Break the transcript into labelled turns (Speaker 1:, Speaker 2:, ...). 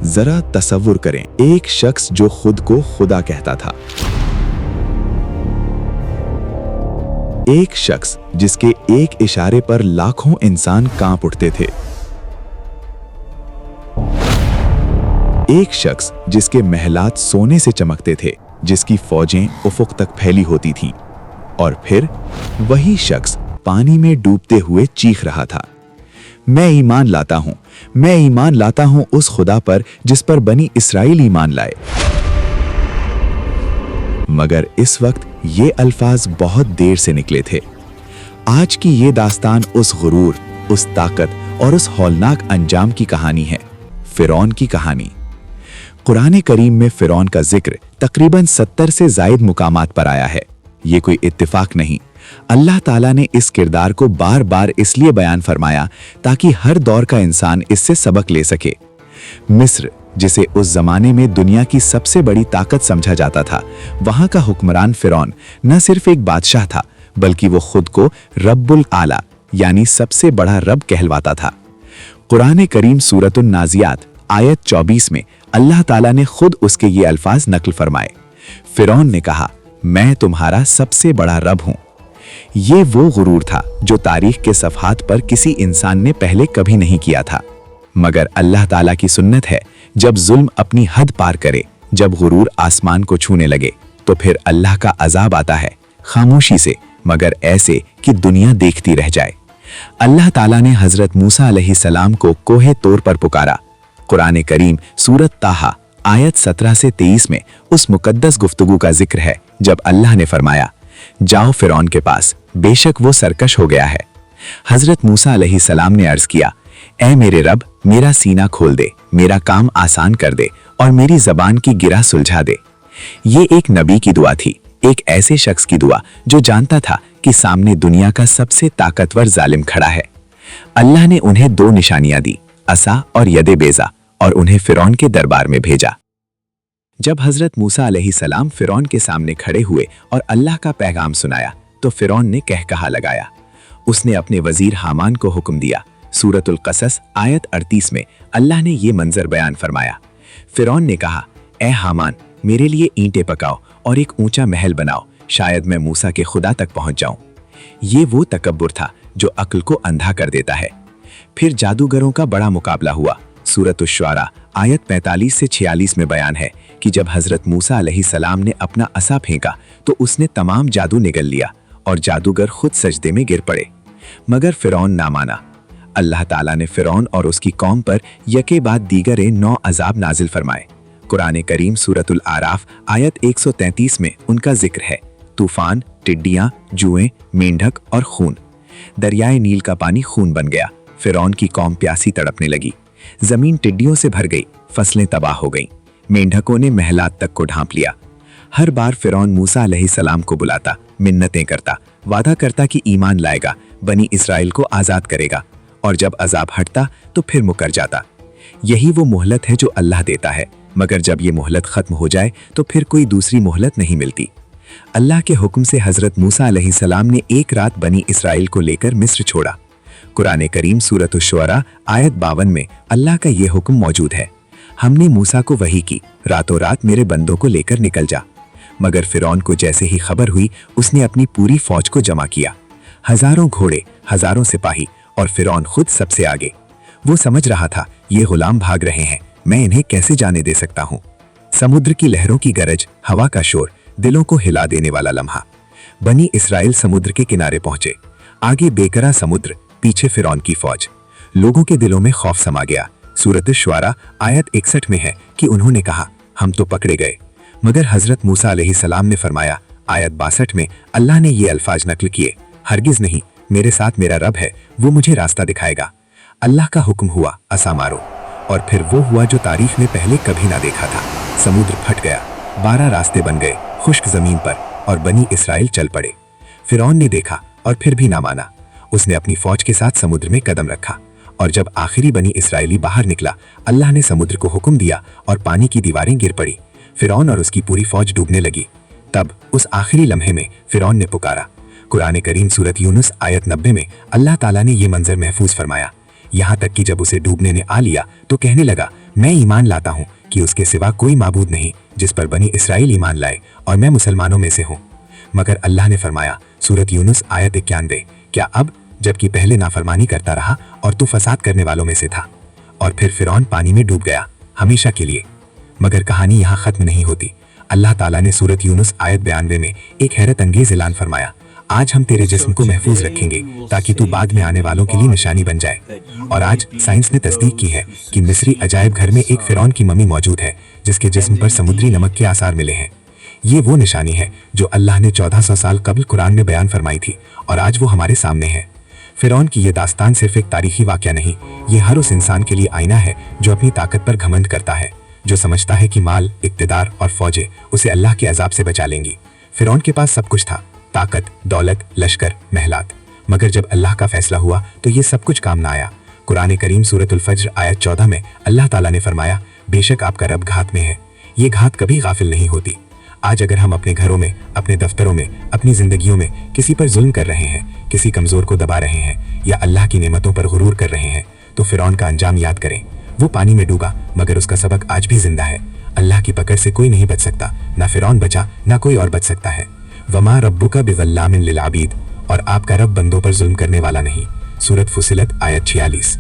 Speaker 1: जरा तसव्वुर करें, एक शख्स जो खुद को खुदा कहता था, एक शख्स जिसके एक इशारे पर लाखों इंसान कांप उठते थे, एक शख्स जिसके महलात सोने से चमकते थे, जिसकी फौजें उफुक तक फैली होती थीं, और फिर वही शख्स पानी में डूबते हुए चीख रहा था, मैं ईमान लाता हूं, मैं ईमान लाता हूं उस खुदा पर जिस पर बनी इसराइल ईमान लाए। मगर इस वक्त ये अल्फाज बहुत देर से निकले थे। आज की ये दास्तान उस गुरूर, उस ताकत और उस हौलनाक अंजाम की कहानी है, फिरौन की कहानी। कुरान करीम में फिरौन का जिक्र तकरीबन 70 से ज़ायद मुकामात पर आया है। ये कोई इत्तिफाक नहीं, अल्लाह ताला ने इस किरदार को बार बार इसलिए बयान फरमाया ताकि हर दौर का इंसान इससे सबक ले सके। मिस्र, जिसे उस जमाने में दुनिया की सबसे बड़ी ताकत समझा जाता था, वहां का हुक्मरान फिरौन न सिर्फ एक बादशाह था, बल्कि वो खुद को रब्बुल आला यानी सबसे बड़ा रब कहलवाता था। कुरान करीम सूरतुन नाजियात आयत 24 में अल्लाह ताला ने खुद उसके ये अल्फाज नकल फरमाए। फिरौन ने कहा, मैं तुम्हारा सबसे बड़ा रब हूं। ये वो गुरूर था जो तारीख के सफ़हात पर किसी इंसान ने पहले कभी नहीं किया था। मगर अल्लाह ताला की सुन्नत है, जब जुल्म अपनी हद पार करे, जब गुरूर आसमान को छूने लगे, तो फिर अल्लाह का अजाब आता है, खामोशी से, मगर ऐसे कि दुनिया देखती रह जाए। अल्लाह ताला ने हजरत मूसा अलैहिस्सलाम को कोहे तोर पर पुकारा। कुरान करीम सूरत ताहा आयत 17 से 23 में उस मुकद्दस गुफ्तगू का जिक्र है जब अल्लाह ने फरमाया, जाओ फिरौन के पास, बेशक वो सरकश हो गया है। हजरत मूसा अलैहिस्सलाम ने अर्ज किया, ऐ मेरे रब, मेरा सीना खोल दे, मेरा काम आसान कर दे और मेरी जबान की गिरा सुलझा दे। ये एक नबी की दुआ थी, एक ऐसे शख्स की दुआ जो जानता था कि सामने दुनिया का सबसे ताकतवर जालिम खड़ा है। अल्लाह ने उन्हें दो निशानियां दी, असा और यदे बेजा, और उन्हें फिरौन के दरबार में भेजा। जब हजरत मूसा अलैहिस्सलाम फिरौन के सामने खड़े हुए और अल्लाह का पैगाम सुनाया, तो फिरौन ने कहकहा लगाया। उसने अपने वजीर हामान को हुक्म दिया। सूरतुल कसस आयत 38 में अल्लाह ने ये मंजर बयान फरमाया। फिरौन ने कहा, ए हामान, मेरे लिए ईंटें पकाओ और एक ऊंचा महल बनाओ, शायद मैं मूसा के खुदा तक पहुंच जाऊं। ये वो तकब्बुर था जो अक्ल को अंधा कर देता है। फिर जादूगरों का बड़ा मुकाबला हुआ। सूरतुश शुआरा आयत 45 से 46 में बयान है कि जब हजरत मूसा अलैहिस्सलाम ने अपना असा फेंका तो उसने तमाम जादू निगल लिया और जादूगर खुद सजदे में गिर पड़े, मगर फिरौन ना माना। अल्लाह ताला ने फिरौन और उसकी कौम पर यके बाद दीगरे 9 अजाब नाजिल फरमाए। कुरान करीम सूरतुल आराफ आयत 133 में उनका जिक्र है, तूफान, टिड्डियां, जुएं, मेंढक और खून। दरियाए नील का पानी खून बन गया। फिरौन की कौम प्यासी तड़पने लगी। जमीन टिड्डियों से भर गई, फसलें तबाह हो गईं। मेंढकों ने महलात तक को ढांप लिया। हर बार फिरौन मूसा अलैहिस्सलाम को बुलाता, मिन्नतें करता, वादा करता कि ईमान लाएगा, बनी इसराइल को आजाद करेगा, और जब अजाब हटता तो फिर मुकर जाता। यही वो मोहलत है जो अल्लाह देता है, मगर जब ये मोहलत खत्म हो जाए तो फिर कोई दूसरी मोहलत नहीं मिलती। अल्लाह के हुक्म से हजरत मूसा अलैहिस्सलाम ने एक रात बनी इसराइल को लेकर मिस्र छोड़ा। कुरान करीम सूरतुश शुआरा आयत 52 में अल्लाह का ये हुक्म मौजूद है, हमने मूसा को वही की, रातों रात मेरे बंदों को लेकर निकल जा। मगर फिरौन को जैसे ही खबर हुई, उसने अपनी पूरी फौज को जमा किया, हजारों घोड़े, हजारों सिपाही, और फिरौन खुद सबसे आगे। वो समझ रहा था, ये गुलाम भाग रहे हैं, मैं इन्हें कैसे जाने दे सकता हूँ। समुद्र की लहरों की गरज, हवा का शोर, दिलों को हिला देने वाला लम्हा। बनी इसराइल समुद्र के किनारे पहुंचे। आगे बेकरा समुद्र, पीछे फिरौन की फौज। लोगों के दिलों में खौफ समा गया। सूरत शुआरा आयत 61 में है कि उन्होंने कहा, हम तो पकड़े गए। मगर हजरत मूसा अलैहिस्सलाम ने फरमाया, आयत 62 में अल्लाह ने ये अल्फाज नकल किए, हरगिज नहीं, मेरे साथ मेरा रब है, वो मुझे रास्ता दिखाएगा। अल्लाह का हुक्म हुआ, असा मारो, और फिर वो हुआ जो तारीख में पहले कभी ना देखा था। समुद्र फट गया, 12 रास्ते बन गए खुश्क जमीन पर, और बनी इसराइल चल पड़े। फिरौन ने देखा और फिर भी ना माना। उसने अपनी फौज के साथ समुद्र में कदम रखा, और जब आखिरी बनी इसराइली बाहर निकला, अल्लाह ने समुद्र को हुक्म दिया और पानी की दीवारें गिर पड़ी। फिरौन और उसकी पूरी फौज डूबने लगी। तब उस आखिरी लम्हे में फिरौन ने पुकारा। कुरान करीम सूरत यूनुस आयत 90 में अल्लाह ताला ने ये मंजर महफूज फरमाया, यहाँ तक कि जब उसे डूबने ने आ लिया तो कहने लगा,
Speaker 2: मैं ईमान लाता हूँ कि उसके सिवा कोई माबूद नहीं जिस पर बनी इसराइल ईमान लाए, और मैं मुसलमानों में से हूँ। मगर अल्लाह ने फरमाया, सूरत यूनुस आयत 91, क्या अब जबकि पहले नाफरमानी करता रहा और तू फसाद करने वालों में से था, और फिर फिरौन पानी में डूब गया हमेशा के लिए। मगर कहानी यहाँ खत्म नहीं होती। अल्लाह ताला ने सूरत यूनुस आयत 92 में एक हैरत अंगेज ऐलान फरमाया, आज हम तेरे जिस्म को महफूज रखेंगे ताकि तू बाद में आने वालों के लिए निशानी बन जाए। और आज साइंस ने तस्दीक की है कि मिस्री अजायब घर में एक फिरौन की मम्मी मौजूद है जिसके जिस्म पर समुद्री नमक के आसार मिले हैं। ये वो निशानी है जो अल्लाह ने 1400 साल कबल कुरान में बयान फरमाई थी, और आज वो हमारे सामने है। फिरौन की ये दास्तान सिर्फ एक तारीखी वाक़या नहीं, ये हर उस इंसान के लिए आईना है जो अपनी ताकत पर घमंड करता है, जो समझता है कि माल, इक़्तिदार और फौजें उसे अल्लाह के अजाब से बचा लेंगी। फिरौन के पास सब कुछ था, ताकत, दौलत, लश्कर, महलात, मगर जब अल्लाह का फैसला हुआ तो ये सब कुछ काम ना आया। कुरान करीम सूरतुल फज्र आयत 14 में अल्लाह ताला ने फरमाया, बेशक आपका रब घात में है, ये घात कभी गाफिल नहीं होती। आज अगर हम अपने घरों में, अपने दफ्तरों में, अपनी जिंदगियों में किसी पर जुल्म कर रहे हैं, किसी कमजोर को दबा रहे हैं, या अल्लाह की नेमतों पर गुरूर कर रहे हैं, तो फिरौन का अंजाम याद करें। वो पानी में डूबा मगर उसका सबक आज भी जिंदा है। अल्लाह की पकड़ से कोई नहीं बच सकता, ना फिरौन बचा, ना कोई और बच सकता है। वमा रब्बुका बिज़ल्लामिन लिल आबीद, और आपका रब बंदों पर जुल्म करने वाला नहीं। सूरत फुसिलत आयत 46।